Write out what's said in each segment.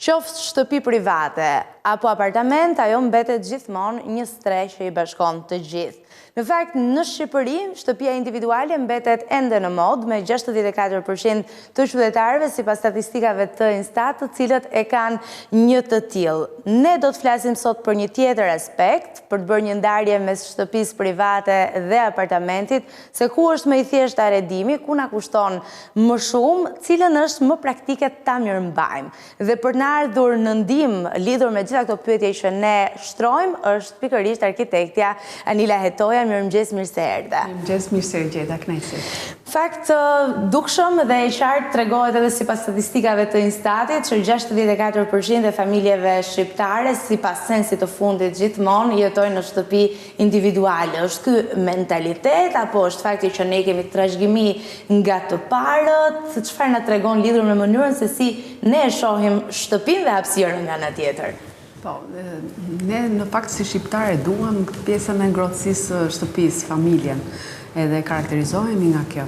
Qoftë shtëpi private apo apartament, ajo mbetet gjithmonë një streh që i bashkon të gjithë. Në fakt, në Shqipëri, shtëpia individuale mbetet ende në mod, me 64% të qytetarëve sipas statistikave të Instat, të cilët e kanë një të tillë. Ne do të flasim sot për një tjetër aspekt, për të bërë një ndarje mes shtëpisë private dhe apartamentit, se ku është më i thjeshtë arredimi, ku na kushton më shumë, cilën është më praktike ta mirëmbajmë. Dhe për të na ardhur në ndihmë lidhur me gjitha këto pyetje që ne shtrojmë, është pikërisht arkitektja Anila Hetoja. Mirëmëngjes, mirë se erdhe. Mirëmëngjes, mirë se gjeta, kënaqësi. Fakt dukshëm dhe i qartë tregohet edhe sipas statistikave të Instatit që 64% e familjeve shqiptare sipas censit të fundit gjithmonë jetojnë në shtëpi individuale. Është ky mentalitet apo është fakti që ne kemi trashëgimi nga të parët? Çfarë na tregon lidhur me mënyrën se si ne e shohim shtëpinë dhe hapësirën nga ana tjetër? Po, ne në fakt si shqiptare duam pjesën e ngrohtësisë shtëpisë, familjen, edhe karakterizohemi nga kjo.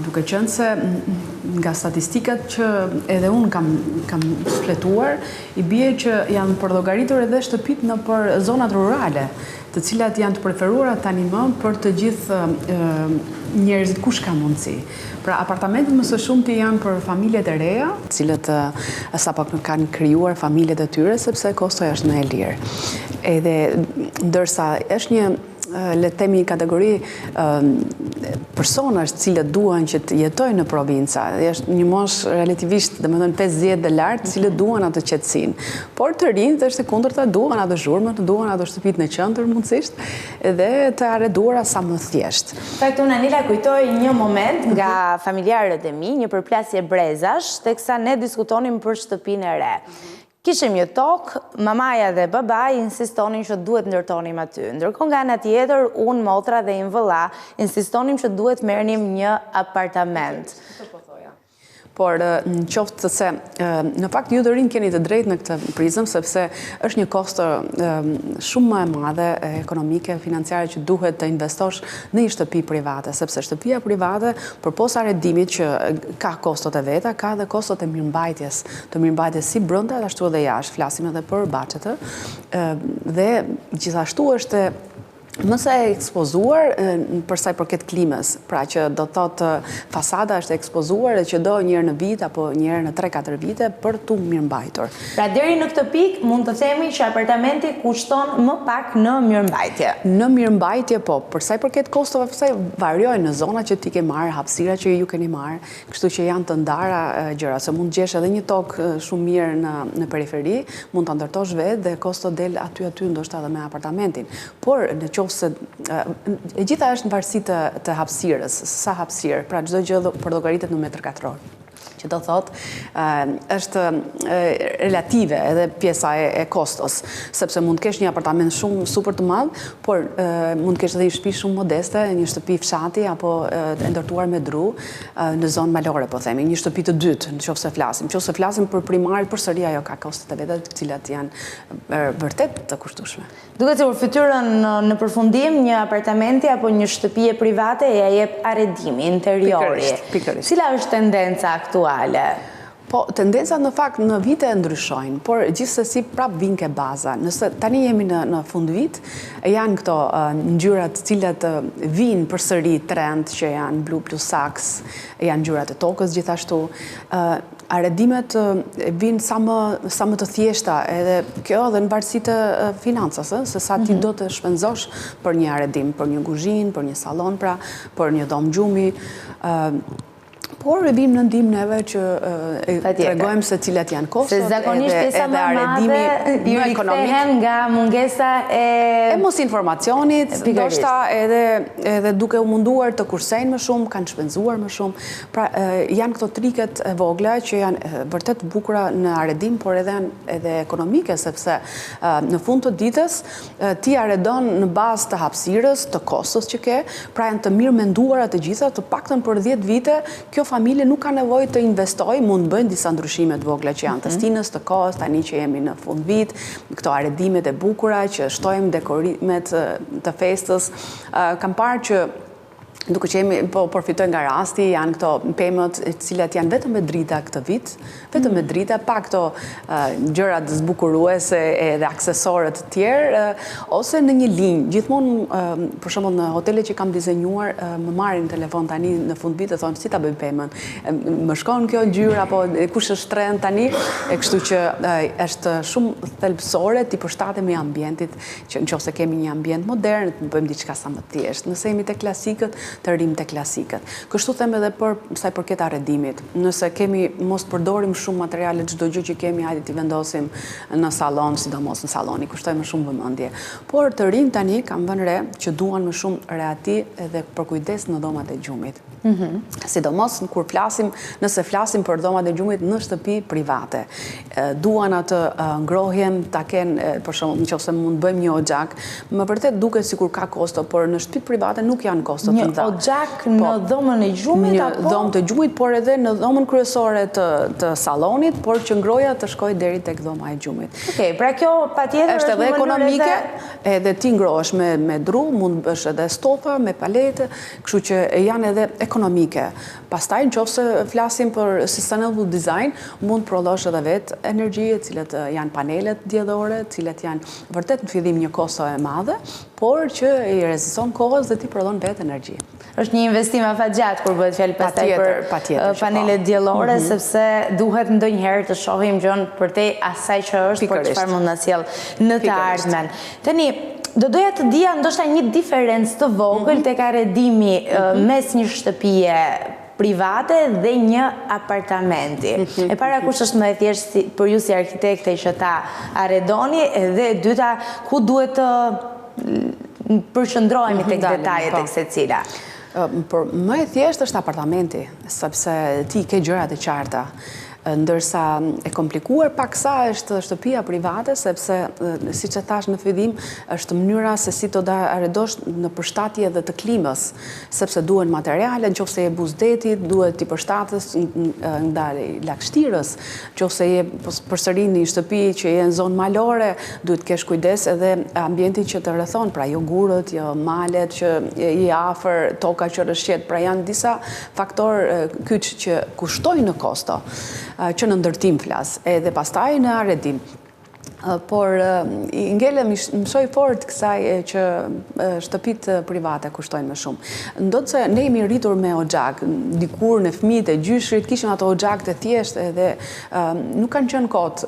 Duke qenë se nga statistikat që edhe unë kam shfletuar, i bie që janë përllogaritur edhe shtëpitë në për zonat rurale, të cilat janë të preferuara tani më për të gjithë njerëzit kush ka mundësi. Pra apartamentet më së shumti janë për familjet e reja, të cilët sapo kanë krijuar familjet e tyre sepse kostoja është më e lirë. Edhe ndërsa është një le të themi kategori personash të cilët duan që të jetojnë në provinca. Është një moshë relativisht, domethënë 50 dhe lart, të cilët duan atë qetësinë. Por të rinjt është e kundërta, duan atë zhurmën, duan atë shtëpitë në qendër mundësisht, dhe të arreduara sa më thjesht. Fakt unë Anila kujtoj një moment nga familjarët e mi, një përplasje brezash, teksa ne diskutonim për shtëpinë e re. Kishim një tokë, mamaja dhe babai insistonin që duhet ndërtonim aty. Ndërkohë nga ana tjetër, unë, motra dhe im vëlla insistonim që duhet merrnim një apartament. Por në qoftë se në fakt ju të rinj keni të drejtë në këtë prizëm, sepse është një kosto shumë më e madhe ekonomike, financiare që duhet të investosh në një shtëpi private, sepse shtëpia private përpos arredimit që ka kostot e veta, ka dhe kostot e mirëmbajtjes, të mirëmbajtjes si brenda ashtu edhe jashtë, flasim edhe për baçetë, dhe gjithashtu është mëse e ekspozuar për sa i përket klimës, pra që do thotë fasada është ekspozuar dhe që do njëherë në vit apo njëherë në 3-4 vite për tu mirëmbajtur. Pra deri në këtë pikë mund të themi që apartamenti kushton më pak në mirëmbajtje. Në mirëmbajtje po, për sa i përket kostove, përsa variojnë në zona që ti ke marrë, hapësira që ju keni marrë, kështu që janë të ndara gjëra, se mund gjesh edhe një tokë shumë mirë në periferi, mund ta ndërtosh vetë dhe kosto del aty ndoshta edhe me apartamentin. Por në se e gjitha është në varësi të hapësirës, sa hapësirë, pra çdo gjë përllogaritet në metër katror. Që do thotë është relative edhe pjesa e kostos, sepse mund të kesh një apartament shumë super të madh, por mund të kesh edhe një shtëpi shumë modeste, një shtëpi fshati apo e ndërtuar me dru në zonë malore, po themi, një shtëpi të dytë, nëse flasim për primarit, përsëri ajo ka kostet e veta, të cilat janë vërtet të kushtueshme. Duket sikur fytyrën në përfundim një apartamenti apo një shtëpi private ja jep arredimi, interiori. Pikërisht. Cila është tendenca aktuale? Po, tendencat në fakt në vite ndryshojnë, por gjithsesi prap vinë ke baza. Nëse tani jemi në fund vit, janë këto ngjyrat të cilat vinë përsëri trend që janë blu plus saks, janë ngjyrat e tokës gjithashtu. Arredimet vinë sa më të thjeshta, edhe kjo edhe në varësi të financës, se sa ti do të shpenzosh për një arredim, për një kuzhinë, për një sallon, pra, për një dom gjumi. Por e vim në ndihmë neve që tregojmë se cilat janë kostot, se zakonisht pjesa më e madhe ju rikthehen nga mungesa e mos informacionit, ndoshta edhe duke u munduar të kursejnë më shumë, kanë shpenzuar më shumë. Pra janë këto triket e vogla që janë vërtet bukura në arredim, por edhe ekonomike, sepse në fund të ditës ti arredon në bazë të hapësirës, të kostos që ke, pra janë të mirë menduara të gjitha, të paktën për 10 vite, kjo familje nuk ka nevojë të investojë, mund bëjnë disa ndryshime të vogla që janë të stinës, të kohës, tani që jemi në fund vit, këto arredimet e bukura që shtojmë dekorimet të festës. Kam parë që duke që jemi po përfitoj nga rasti, janë këto pemët cilat janë vetëm me drita këtë vit, vetëm me drita, pa këto gjërat zbukuruese edhe aksesorët të tjerë, ose në një linjë. Gjithmonë, për shembull në hotelet që kam dizenjuar, më marrin telefon tani në fund vit e thonë si ta bëj pemën. Më shkon kjo ngjyrë apo kush është trend tani, kështu që është shumë thelbësore ti përshtatemi ambientit, që nëse kemi një ambient modern, të bëjmë diçka sa më thjeshtë. Nëse jemi te klasikët, të rrim te klasikët. Kështu them edhe për sa i përket arredimit. Nëse kemi mos përdorim shumë materiale, çdo gjë që kemi hajde t'i vendosim në sallon, sidomos në sallon, i kushtoj më shumë vëmendje. Por të rinj tani kam vënë re që duan më shumë reati edhe për kujdes në dhomat e gjumit. Sidomos kur flasim, nëse flasim për dhomat e gjumit në shtëpi private. Duan atë ngrohjen, ta kenë, për shembull, nëse mund bëjmë një oxhak, më vërtet duket sikur ka kosto, por në shtëpi private nuk janë kosto të mëdha. Oxhak në dhomën e gjumit apo? Në dhomë të gjumit, por edhe në dhomën kryesore të sallonit, por që ngroja të shkojë deri tek dhoma e gjumit. Okej, pra kjo patjetër është edhe ekonomike, edhe ti ngrohesh me dru, mund bësh edhe stofa, me palete, kështu që janë edhe ekonomike. Pastaj nëse flasim për sustainable design, mund prollosh edhe vetë energji, cilat janë panelet diellore, cilat janë vërtet në fillim një kosto e madhe, por që i reziston kohës dhe ti prodhon vetë energji. Është një investim afatgjat kur bëhet fjalë pastaj për panelet diellore, sepse duhet ndonjëherë të shohim gjën përtej asaj që është, por çfarë mund na sjell në të ardhmen. Tani do doja të dija ndoshta një diferencë të vogël tek arredimi mes një shtëpie private dhe një apartamenti. E para kush është më e thjeshtë për ju si arkitekte që ta arredoni, dhe e dyta ku duhet të përqendrohemi tek detajet tek secila. Por më e thjeshtë është apartamenti, sepse ti ke gjërat e qarta. Ndërsa e komplikuar paksa është shtëpia private, sepse, siç e thash në fillim, është mënyra se si të arredosh në përshtatje dhe të klimës, sepse duhen materiale, nëse je buzdeti, duhet t'i përshtatës ndaj lagështirës, nëse je përsëri në një shtëpi që je në zonë malore, duhet të kesh kujdes edhe ambientin që të rrethon, pra jo gurët, jo malet që je afër, toka që rrëshqet, pra janë disa faktorë kyç që kushtojnë në kosto, që në ndërtim flas, edhe pastaj në arredim. Por ngele mësoj fort kësaj që shtëpit private kushtojnë më shumë. Ndodë se ne jemi rritur me oxhak, dikur në fëmijët e gjyshrit kishim ato oxhak të thjeshtë edhe nuk kanë qenë kot,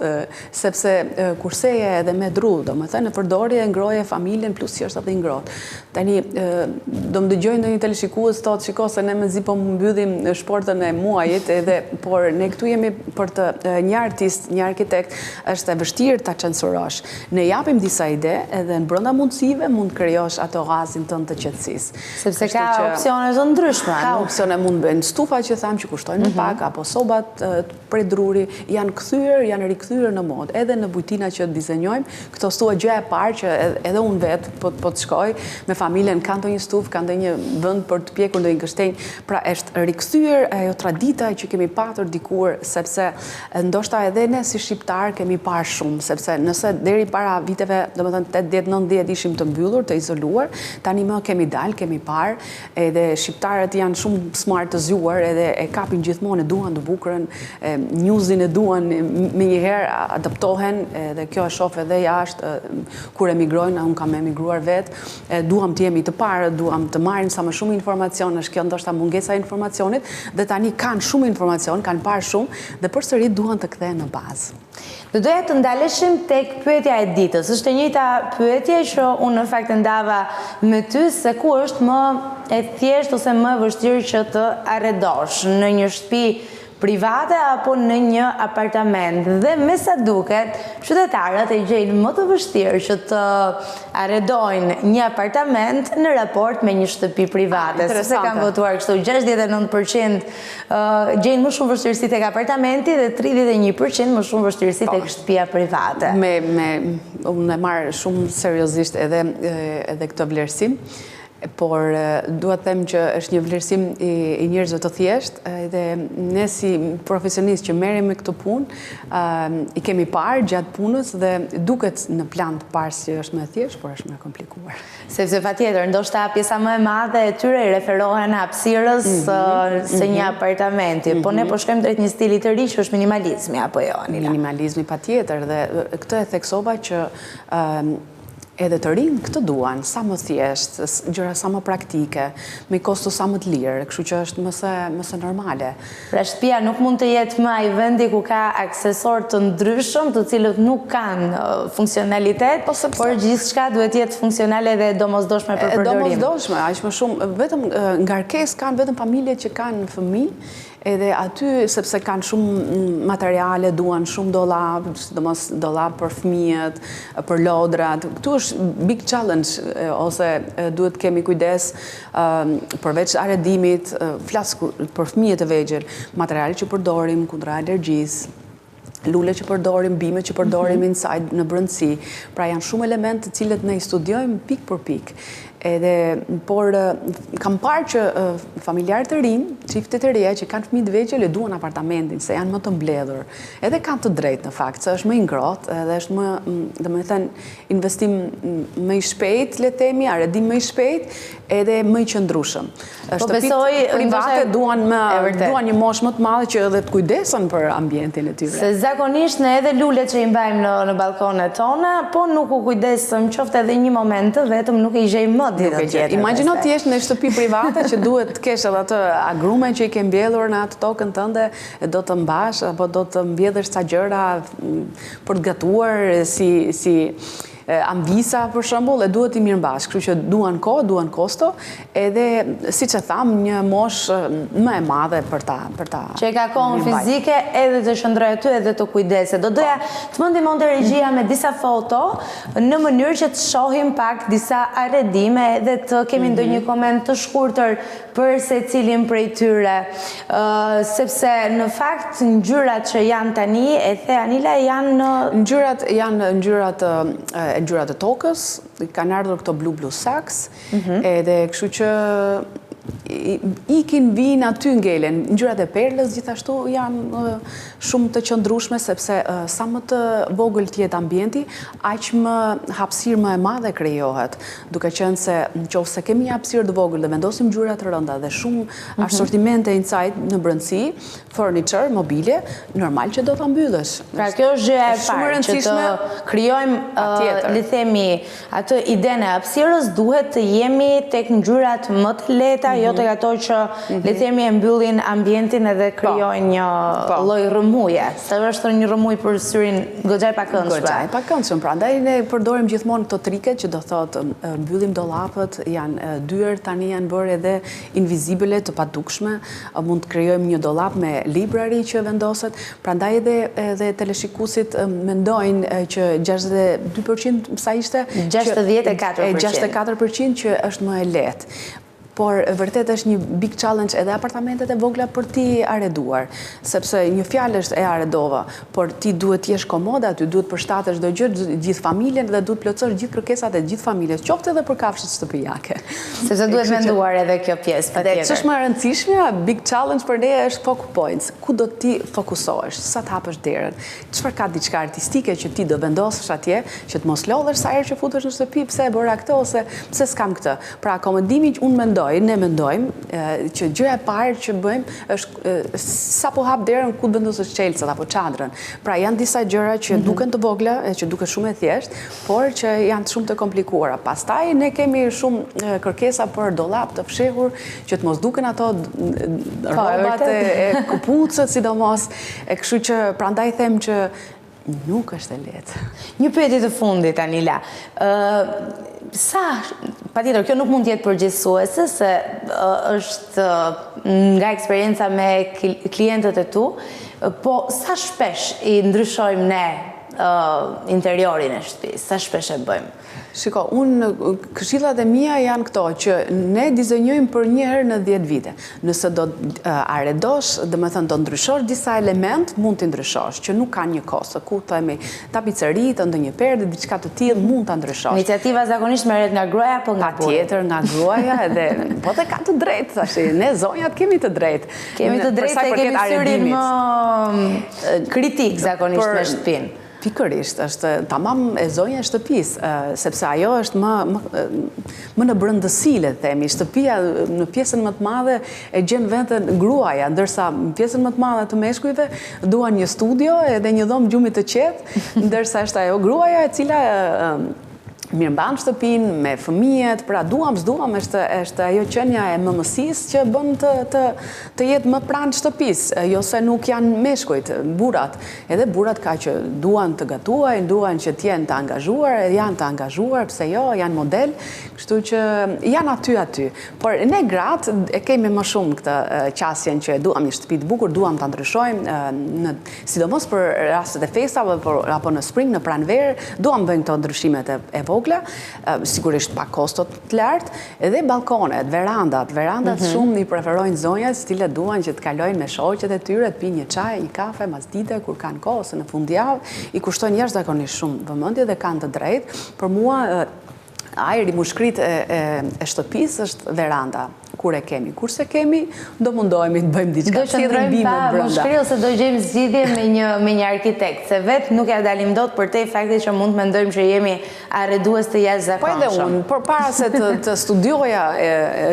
sepse kurseje edhe me dru, domethënë në përdorje ngroje familjen plus që është atë ngrohtë. Tani do më dëgjojnë ndonjë televizikues thotë shiko se ne mezi po mbyllim shportën e muajit edhe por ne këtu jemi për të një artist, një arkitekt, është e vështirë ta censurosh. Ne japim disa ide edhe në brenda mundësive mund krijosh ato oazin tënd të qetësisë. Sepse ka opsione të ndryshme. Ka opsione, mund bëjnë stufa që tham që kushtojnë më pak, apo sobat prej druri, janë rikthyer në modë. Edhe në bujtina që dizenjojmë, këto stufa gjëja e parë që edhe unë vetë po të shkoj me familjen, ka ndonjë stufë, ka ndonjë vend për të pjekur ndonjë gështenj, pra është rikthyer ajo tradita që kemi patur dikur, sepse ndoshta edhe ne si shqiptar kemi parë shumë, sepse nëse deri para viteve, domethënë 80-90 ishim të mbyllur, të izoluar, tani më kemi dalë, kemi parë, edhe shqiptarët janë shumë smart të zgjuar, edhe e kapin gjithmonë, e duan të bukurën, newsin e duan, menjëherë adaptohen, edhe kjo e shoh edhe jashtë kur emigrojnë, unë kam emigruar vetë, duam të jemi të parë, duam të marrin sa më shumë informacion, është kjo ndoshta mungesa e informacionit, dhe tani kanë shumë informacion, kanë parë shumë, dhe përsëri duan të kthehen në bazë. Do doja të ndaleshim tek pyetja e ditës. Është e njëjta pyetje që unë në fakt ndava me ty, se ku është më e thjeshtë ose më e vështirë që të arredosh në një shtëpi private apo në një apartament. Dhe me sa duket, qytetarët e gjejnë më të vështirë që të arredojnë një apartament në raport me një shtëpi private. Sepse kanë votuar kështu, 69% gjejnë më shumë vështirësi tek apartamenti dhe 31% më shumë vështirësi tek shtëpia private. Unë e marr shumë seriozisht edhe këtë vlerësim. Por duhet them që është një vlerësim i njerëzve të thjeshtë dhe ne si profesionistë që merrem me këtë punë i kemi parë gjatë punës dhe duket në plan të parë si është më e thjeshtë, por është më e komplikuar. Sepse patjetër, ndoshta pjesa më e madhe e tyre i referohen hapësirës së një apartamenti, po ne po shkojmë drejt një stili të ri që është minimalizmi apo jo, Anila? Minimalizmi patjetër dhe këtë e theksova që edhe të rinë këtë duan, sa më thjesht, gjëra sa më praktike, me kosto sa më të lirë, kështu që është mëse normale. Pra shtëpia nuk mund të jetë më ai vendi ku ka aksesor të ndryshëm, të cilët nuk kanë funksionalitet, por gjithçka duhet jetë funksionale dhe domosdoshme për përdorim. Domosdoshme, aq më shumë, vetëm ngarkesë kanë vetëm familjet që kanë fëmijë, edhe aty, sepse kanë shumë materiale, duan shumë dollap, sidomos dollap për fëmijët, për lodrat. Këtu është big challenge, ose duhet kemi kujdes përveç arredimit, flas për fëmijët e vegjël, materiale që përdorim kundra alergjisë, lule që përdorim, bime që përdorim inside në brendësi. Pra janë shumë elementë të cilët ne i studiojmë pik për pik. Por kam parë që familjarë të rinj, çiftet e reja që kanë fëmijë të vegjël e duan apartamentin, se janë më të mbledhur. Edhe kanë të drejtë në fakt, se është më i ngrohtë, edhe është më, domethënë, investim më i shpejt, le të themi, arredim më i shpejt, edhe më i qëndrueshëm. Shtëpitë private duan një moshë më të madhe që edhe të kujdesen për ambientin e tyre. Se zakonisht ne edhe lulet që i mbajmë në balkonet tona, po nuk u kujdesëm qoftë edhe një moment të vetëm nuk i gjejmë më ditën tjetër. Imagjino ti jesh në shtëpi private që duhet të kesh edhe atë agrume që i ke mbjellur në atë tokën tënde, do të mbash apo do të mbjedhësh ca gjëra për të gatuar si ambisa për shembull, e duhet i mirëmbash, kështu që duan kohë, duan kosto, edhe siç e tham, një moshë më e madhe për ta. Që e ka kohën fizike edhe të shndroj aty edhe të kujdese. Do doja të më ndihmonte regjia me disa foto në mënyrë që të shohim pak disa arredime edhe të kemi ndonjë koment të shkurtër për secilin prej tyre. Sepse në fakt ngjyrat që janë tani, e the Anila, janë ngjyrat janë ngjyrat e tokës, kanë ardhur këto blue saks, edhe kështu që ikin vinë aty ngelen. Ngjyrat e perlës gjithashtu janë shumë të qëndrueshme, sepse sa më të vogël të jetë ambienti, aq më hapësirë më e madhe krijohet. Duke qenë se nëse kemi një hapësirë të vogël dhe vendosim ngjyra të rënda dhe shumë asortimente inside në brendësi, furniture, mobilje, normal që do ta mbyllësh. Pra kjo është gjëja e parë, që të krijojmë, le të themi, atë idenë e hapësirës, duhet të jemi tek ngjyrat më të lehta, jo tek ato që le të themi e mbyllin ambientin edhe krijojnë një lloj rrëmuje. Se është një rrëmuj për syrin goxha e pakëndshme. Goxha e pakëndshme. Prandaj ne përdorim gjithmonë këto trike që do thotë mbyllim dollapët, janë dyer, tani janë bërë edhe invizibile, të padukshme. Mund të krijojmë një dollap me librari që vendoset. Prandaj edhe teleshikuesit mendojnë që 62% sa ishte 64% që është më e lehtë. Por vërtet është një big challenge edhe apartamentet e vogla për ti arreduar, sepse një fjalë është e arredova, por ti duhet të jesh komode aty, duhet përshtatesh çdo gjë, gjithë familjen dhe duhet plotësosh gjithë kërkesat e gjithë familjes, qoftë edhe për kafshët shtëpiake. Sepse duhet menduar edhe kjo pjesë, patjetër. Dhe ç'është më e rëndësishmja, big challenge për ne është focus points. Ku do ti fokusohesh, sa të hapësh derën, çfarë ka diçka artistike që ti do vendosësh atje, që të mos lodhesh sa herë që futesh në shtëpi, pse e bëra këtë ose pse s'kam këtë. Pra akomodimi që unë mendoj, ne mendojmë që gjëja e parë që bëjmë është sa po hap derën ku vendosësh çelësat apo çadrën. Pra janë disa gjëra që duken të vogla, që duken shumë e thjeshtë, por që janë shumë të komplikuara. Pastaj ne kemi shumë kërkesa për dollap të fshehur, që të mos duken ato rrobat e kapucët sidomos, kështu që prandaj them që nuk është e lehtë. Një pyetje të fundit, Anila. Patjetër, kjo nuk mund të jetë përgjithësuese, se është nga eksperienca me klientët e tu, po sa shpesh i ndryshojmë ne interiorin e shtëpisë? Sa shpesh e bëjmë? Shiko, këshillat e mia janë këto, që ne dizenjojmë për një herë në 10 vite. Nëse do arredosh, dhe me thënë do ndryshosh disa element, mund të ndryshosh, që nuk ka një kosë, ku themi tapicerit, ndonjë perdë, diçka të tillë mund ta ndryshosh. Iniciativa zakonisht merret nga gruaja apo nga burri? Patjetër nga gruaja, edhe po të ka të drejtë, thash, ne zonjat kemi të drejtë. Kemi të drejtë se kemi syrin më kritik zakonisht me shtëpinë. Pikërisht, është tamam e zonja e shtëpisë, sepse ajo është më në brëndësi, le të themi. Shtëpia në pjesën më të madhe e gjen veten gruaja, ndërsa në pjesën më të madhe të meshkujve duan një studio edhe një dhomë gjumit të qetë, ndërsa është ajo gruaja e cila mirëmban shtëpinë me fëmijët, pra duam është ajo qenia e mëmësisë që bën të jetë më pranë shtëpisë, jo se nuk janë meshkujt, burrat. Edhe burrat ka që duan të gatuajnë, duan që të jenë të angazhuar, janë të angazhuar, pse jo, janë model, kështu që janë aty. Por ne gratë e kemi më shumë këtë qasjen që duam një shtëpi të bukur, duam ta ndryshojmë, sidomos për rastet e festave apo në spring, në pranverë, duam bëjmë këto ndryshimet e vogla, sigurisht pa kostot të lartë, edhe balkonet, verandat shumë i preferojnë zonjat, të cilët duan që të kalojnë me shoqet e tyre, të pinë një çaj, një kafe, mas dite, kur kanë kohë, ose në fundjavë, i kushtojnë jashtëzakonisht shumë vëmendje dhe kanë të drejtë. Për mua, ajri mushkrit e shtëpisë është veranda. Kur e kemi. Kurse kemi, do mundohemi të bëjmë diçka. Do qëndrojmë pa mushkri ose do gjejmë zgjidhje me një arkitekt, se vetë nuk ja dalim dot për te fakti që mund të mendojmë që jemi arredues të jashtëzakonshëm. Po edhe unë, por para se të studioja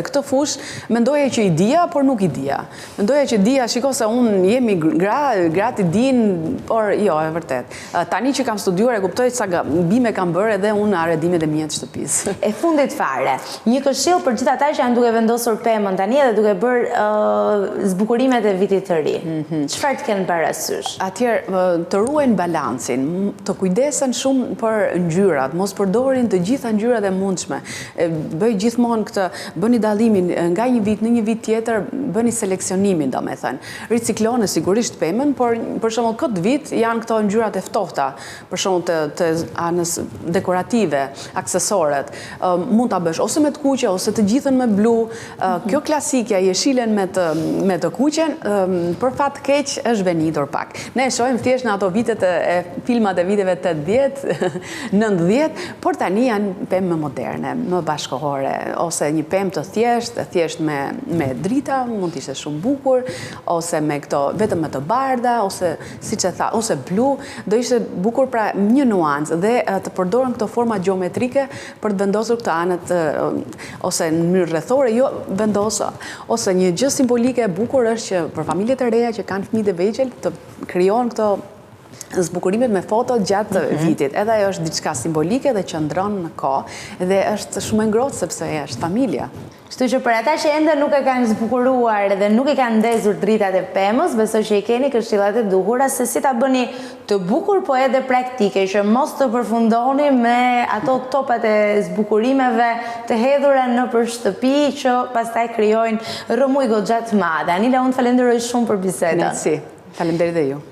këtë fush, mendoja që i dija, por nuk i dija. Mendoja që dija, shiko se unë jemi gratë i din, por jo, e vërtet. Tani që kam studiuar, e kuptoj sa bime kam bërë edhe unë arredimet e mia të shtëpisë. E fundit fare, një këshill për gjithë ata që janë duke vendosur pemën tani edhe duke bërë zbukurimet e vitit të ri. Çfarë të kenë parasysh? Atëherë të ruajnë balancin, të kujdesen shumë për ngjyrat, mos përdorin të gjitha ngjyrat e mundshme. Bëj gjithmonë këtë, bëni dallimin nga një vit në një vit tjetër, bëni seleksionimin, domethënë. Ricikloni sigurisht pemën, por për shembull këtë vit janë këto ngjyrat e ftohta, për shembull të anës dekorative, aksesoret. Mund ta bësh ose me të kuqe ose të gjithën me blu. Kjo klasikja, jeshilen me të kuqen, për fat keq është venitur pak. Ne shohim thjesht në ato vitet e filmat e viteve 80, 90, por tani janë pemë më moderne, më bashkohore, ose një pemë të thjesht me drita, mund të ishte shumë bukur, ose me këto, vetëm me të bardha, ose siç e tha, ose blu, do ishte bukur pra një nuancë dhe të përdoren këto forma geometrike për të vendosur këto anët, ose në mënyrë rrethore, jo vendosa, ose një gjë simbolike e bukur është që për familjet e reja që kanë fëmijë të vegjël të krijon këto zbukurimet me foto gjatë vitit. Edhe ajo është diçka simbolike dhe qëndron në kohë dhe është shumë e ngrohtë sepse është familja. Kështu që për ata që ende nuk e kanë zbukuruar dhe nuk e kanë ndezur dritat e pemës, besoj që i keni këshillat e duhura se si ta bëni të bukur po edhe praktike, që mos të përfundoni me ato topat e zbukurimeve të hedhura nëpër shtëpi që pastaj krijojnë rrëmuj goxha të madhe. Anila, unë falenderoj shumë për bisedën. Merci. Faleminderit dhe ju.